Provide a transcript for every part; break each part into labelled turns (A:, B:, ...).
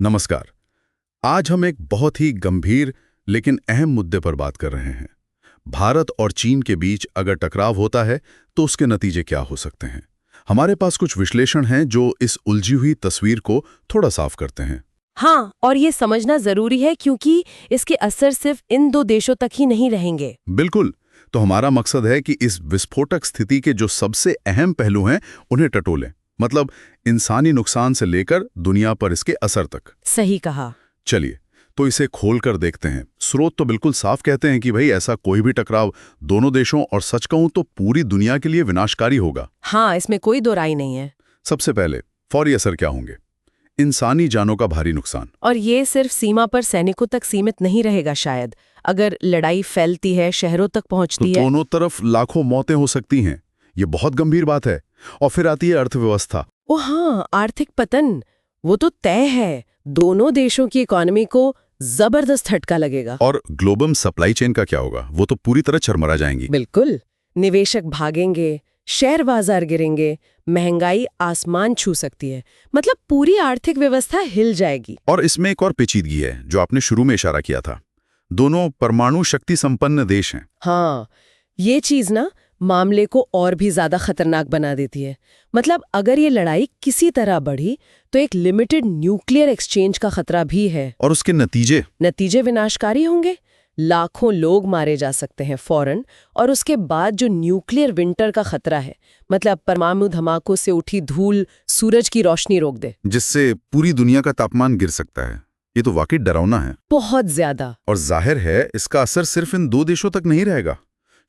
A: नमस्कार। आज हम एक बहुत ही गंभीर लेकिन अहम मुद्दे पर बात कर रहे हैं। भारत और चीन के बीच अगर टकराव होता है तो उसके नतीजे क्या हो सकते हैं। हमारे पास कुछ विश्लेषण हैं जो इस उलझी हुई तस्वीर को थोड़ा साफ करते हैं।
B: हाँ, और ये समझना जरूरी है क्योंकि इसके असर सिर्फ इन दो देशों तक ही नहीं रहेंगे।
A: बिल्कुल। तो हमारा मकसद है कि इस विस्फोटक स्थिति के जो सबसे अहम पहलू हैं उन्हें टटोलें। मतलब इंसानी नुकसान से लेकर दुनिया पर इसके असर तक।
B: सही कहा।
A: चलिए तो इसे खोलकर देखते हैं। स्रोत तो बिल्कुल साफ कहते हैं कि भाई ऐसा कोई भी टकराव दोनों देशों और सच कहूं तो पूरी दुनिया के लिए विनाशकारी होगा।
B: हाँ, इसमें कोई दो राय नहीं है।
A: सबसे पहले फौरी असर क्या होंगे? इंसानी जानों का भारी नुकसान।
B: और ये सिर्फ सीमा पर सैनिकों तक सीमित नहीं रहेगा। शायद अगर लड़ाई फैलती है, शहरों तक
A: तो
B: पहुंचती है।
A: दोनों तरफ लाखों मौतें हो सकती हैं। ये बहुत गंभीर बात है। और फिर आती है अर्थव्यवस्था।
B: ओ हाँ, आर्थिक पतन वो तो तय है। दोनों देशों की इकोनॉमी को जबरदस्त झटका लगेगा।
A: और ग्लोबल सप्लाई चेन का क्या होगा? वो तो पूरी तरह चरमरा जाएंगी।
B: बिल्कुल। निवेशक भागेंगे, शेयर बाजार गिरेंगे, महंगाई आसमान छू सकती है। मतलब पूरी आर्थिक व्यवस्था हिल जाएगी।
A: और इसमें एक और पेचीदगी है जो आपने शुरू में इशारा किया था। दोनों परमाणु शक्ति संपन्न देश हैं।
B: हाँ, ये चीज ना मामले को और भी ज्यादा खतरनाक बना देती है। मतलब अगर ये लड़ाई किसी तरह बढ़ी तो एक लिमिटेड न्यूक्लियर एक्सचेंज का खतरा भी है।
A: और उसके नतीजे
B: विनाशकारी होंगे। लाखों लोग मारे जा सकते हैं फौरन। और उसके बाद जो न्यूक्लियर विंटर का खतरा है, मतलब परमाणु धमाकों से उठी धूल सूरज की रोशनी रोक दे,
A: जिससे पूरी दुनिया का तापमान गिर सकता है। ये तो वाकई डरावना है।
B: बहुत ज्यादा।
A: और जाहिर है इसका असर सिर्फ इन दो देशों तक नहीं रहेगा।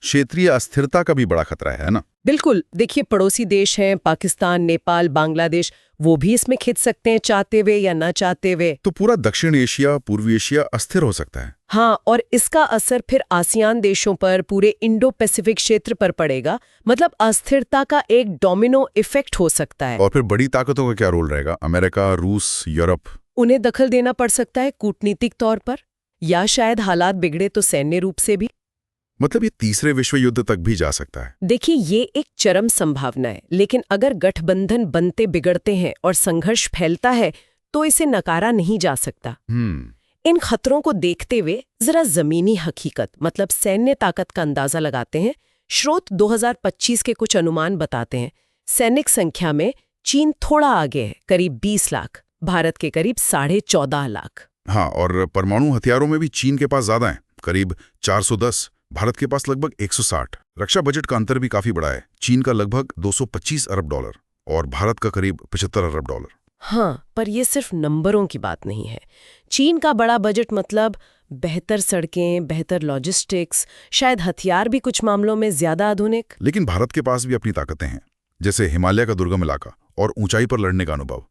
A: क्षेत्रीय अस्थिरता का भी बड़ा खतरा है ना?
B: बिल्कुल। देखिए, पड़ोसी देश हैं पाकिस्तान, नेपाल, बांग्लादेश, वो भी इसमें खिंच सकते हैं, चाहते हुए या न चाहते हुए।
A: तो पूरा दक्षिण एशिया, पूर्वी एशिया अस्थिर हो सकता है।
B: हाँ, और इसका असर फिर आसियान देशों पर, पूरे इंडो पैसिफिक क्षेत्र पर पड़ेगा। मतलब अस्थिरता का एक डोमिनो इफेक्ट हो सकता है।
A: और फिर बड़ी ताकतों का क्या रोल रहेगा? अमेरिका, रूस, यूरोप।
B: उन्हें दखल देना पड़ सकता है कूटनीतिक तौर पर, या शायद हालात बिगड़े तो सैन्य रूप से भी।
A: मतलब ये तीसरे विश्व युद्ध तक भी जा सकता है।
B: देखिए, ये एक चरम संभावना है, लेकिन अगर गठबंधन बनते बिगड़ते हैं और संघर्ष फैलता है तो इसे नकारा नहीं जा सकता। इन खतरों को देखते हुए जरा जमीनी हकीकत, मतलब सैन्य ताकत का अंदाजा लगाते हैं। स्रोत 2025 के कुछ अनुमान बताते हैं। सैनिक संख्या में चीन थोड़ा आगे है, करीब 20 लाख, भारत के करीब 14.5 लाख।
A: हाँ, और परमाणु हथियारों में भी चीन के पास ज्यादा है, करीब 410, भारत के पास लगभग 160। रक्षा बजट का अंतर भी काफी बड़ा है। चीन का लगभग 225 अरब डॉलर और भारत का करीब 75 अरब डॉलर।
B: हाँ, पर ये सिर्फ नंबरों की बात नहीं है। चीन का बड़ा बजट मतलब बेहतर सड़कें, बेहतर लॉजिस्टिक्स, शायद हथियार भी कुछ मामलों में ज्यादा आधुनिक।
A: लेकिन भारत के पास भी अपनी ताकतें हैं, जैसे हिमालय का दुर्गम इलाका और ऊंचाई पर लड़ने का अनुभव।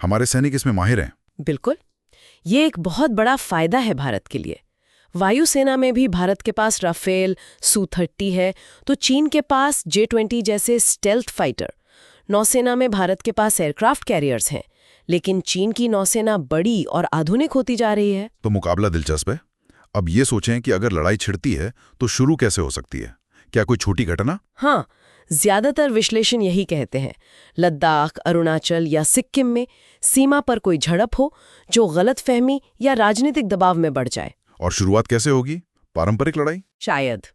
A: हमारे सैनिक इसमें माहिर हैं।
B: बिल्कुल। ये एक बहुत बड़ा फायदा है भारत के लिए। वायुसेना में भी भारत के पास राफेल, Su-30 है, तो चीन के पास J-20 जैसे स्टेल्थ फाइटर। नौसेना में भारत के पास एयरक्राफ्ट कैरियर्स हैं, लेकिन चीन की नौसेना बड़ी और आधुनिक होती जा रही है।
A: तो मुकाबला दिलचस्प है। अब ये सोचें कि अगर लड़ाई छिड़ती है तो शुरू कैसे हो सकती है? क्या कोई छोटी घटना?
B: हाँ, ज्यादातर विश्लेषण यही कहते हैं। लद्दाख, अरुणाचल या सिक्किम में सीमा पर कोई झड़प हो जो गलतफहमी या राजनीतिक दबाव में बढ़ जाए।
A: और शुरुआत कैसे होगी? पारंपरिक लड़ाई?
B: शायद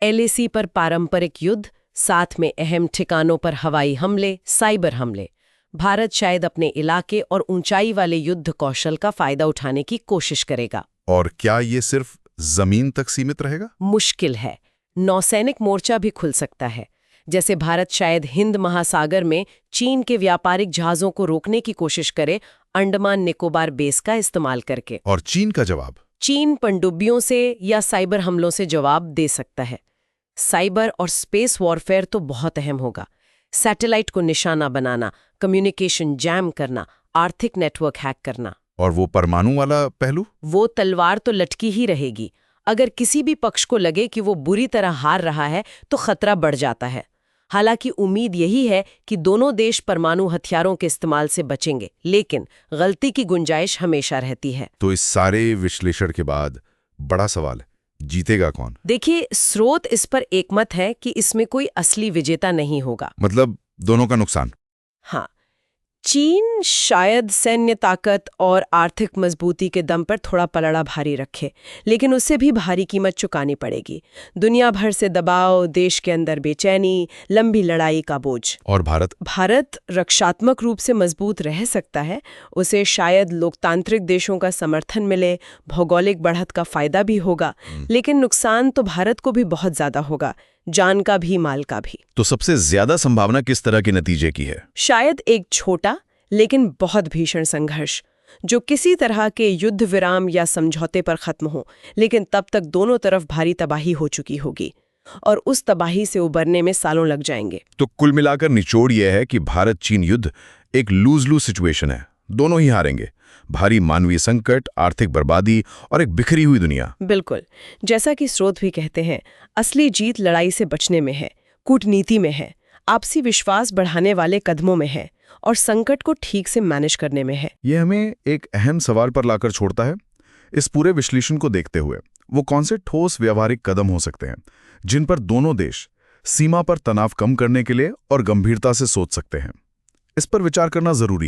B: LAC पर पारंपरिक युद्ध, साथ में अहम ठिकानों पर हवाई हमले, साइबर हमले। भारत शायद अपने इलाके और ऊंचाई वाले युद्ध कौशल का फायदा उठाने की कोशिश करेगा।
A: और क्या ये सिर्फ जमीन तक सीमित रहेगा?
B: मुश्किल है। नौसैनिक मोर्चा भी खुल सकता है। जैसे भारत शायद हिंद महासागर में चीन के व्यापारिक जहाजों को रोकने की कोशिश करे, अंडमान निकोबार बेस का इस्तेमाल करके।
A: और चीन का जवाब?
B: चीन पनडुब्बियों से या साइबर हमलों से जवाब दे सकता है। साइबर और स्पेस वॉरफेयर तो बहुत अहम होगा। सैटेलाइट को निशाना बनाना, कम्युनिकेशन जैम करना, आर्थिक नेटवर्क हैक करना।
A: और वो परमाणु वाला पहलू?
B: वो तलवार तो लटकी ही रहेगी। अगर किसी भी पक्ष को लगे कि वो बुरी तरह हार रहा है तो खतरा बढ़ जाता है। हालांकि उम्मीद यही है कि दोनों देश परमाणु हथियारों के इस्तेमाल से बचेंगे, लेकिन गलती की गुंजाइश हमेशा रहती है।
A: तो इस सारे विश्लेषण के बाद बड़ा सवाल, जीतेगा कौन?
B: देखिए, स्रोत इस पर एकमत है कि इसमें कोई असली विजेता नहीं होगा।
A: मतलब दोनों का नुकसान?
B: हाँ, चीन शायद सैन्य ताकत और आर्थिक मजबूती के दम पर थोड़ा पलड़ा भारी रखे, लेकिन उससे भी भारी कीमत चुकानी पड़ेगी। दुनिया भर से दबाव, देश के अंदर बेचैनी, लंबी लड़ाई का बोझ।
A: और भारत
B: रक्षात्मक रूप से मजबूत रह सकता है। उसे शायद लोकतांत्रिक देशों का समर्थन मिले, भौगोलिक बढ़त का फायदा भी होगा, लेकिन नुकसान तो भारत को भी बहुत ज्यादा होगा, जान का भी, माल का भी।
A: तो सबसे ज्यादा संभावना किस तरह के नतीजे की है?
B: शायद एक छोटा लेकिन बहुत भीषण संघर्ष, जो किसी तरह के युद्ध विराम या समझौते पर खत्म हो, लेकिन तब तक दोनों तरफ भारी तबाही हो चुकी होगी और उस तबाही से उबरने में सालों लग जाएंगे।
A: तो कुल मिलाकर निचोड़ यह है कि भारत चीन युद्ध एक लूज लूज सिचुएशन है। दोनों ही हारेंगे। भारी मानवीय संकट, आर्थिक बर्बादी और एक बिखरी हुई दुनिया।
B: बिल्कुल, जैसा कि स्रोत भी कहते हैं, असली जीत लड़ाई से बचने में है, कूटनीति में है, आपसी विश्वास बढ़ाने वाले कदमों में है और संकट को ठीक से मैनेज करने में है।
A: यह हमें एक अहम सवाल पर लाकर छोड़ता है। इस पूरे विश्लेषण को देखते हुए वो कौन से ठोस व्यवहारिक कदम हो सकते हैं जिन पर दोनों देश सीमा पर तनाव कम करने के लिए और गंभीरता से सोच सकते हैं? इस पर विचार करना जरूरी है।